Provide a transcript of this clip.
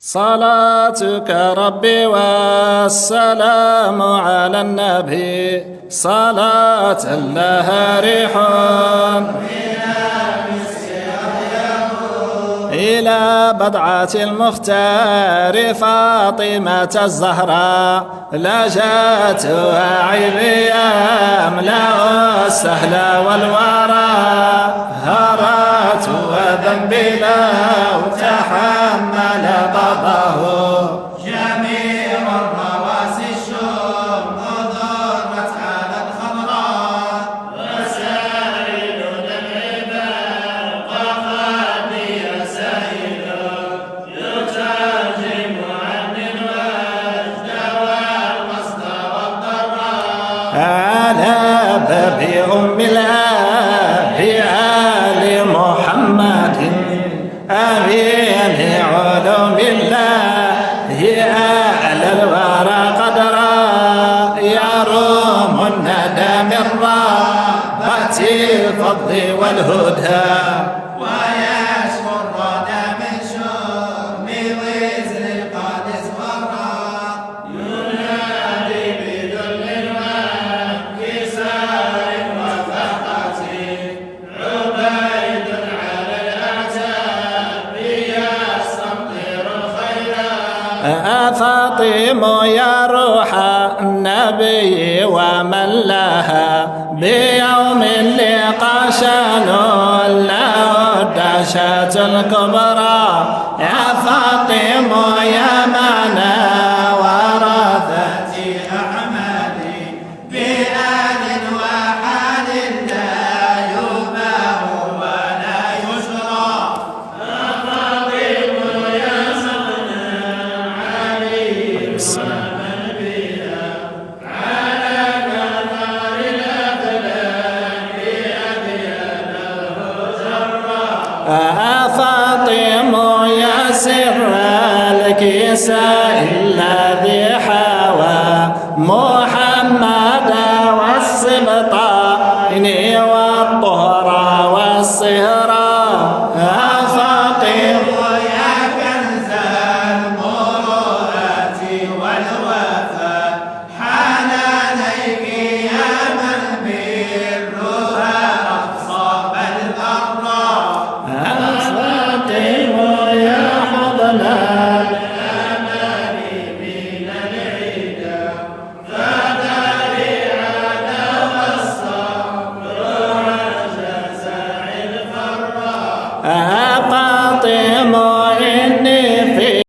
صلاتك ربي والسلام على النبي صلاة لها ريح إلى بضعة المختار فاطمة الزهراء لجأت وعيبي أملأ السهل والورى هرات وذنبي لو تحمل ضده جميع الرواسي الشم ضرت على الخضراء وسائل دمع وقلبي سيل يترجم عن الوجد والقصد والضراء على باب أم الآب آل محمد أمين علوم الله أعلى الورى قدرا يروم الندى من رابة الفضل والهدى ويشكو الردى من شرم وزن القادس والراء ينادي بذل وانكسار وفقة عبيد على الأعتاب يستمطر الخيرات فاطم يا روح النبي ومن لها بيوم اللقاء شان له الدهشة الكبرى يا فاطم يا معنى ورثت أعمالي بآل وحال لا يباه ولا يشرى فاطم يا صنع علي ومن بها على كثار الأفلاك أبيان الهجرة فاطم يا سر الكساء الذي حوى محمد والسبطين والطهر والصهرى فاطم ويا كنز المروءة والوفاء حان عليك يا من برها أقصى الأرض فاطم يا حضنا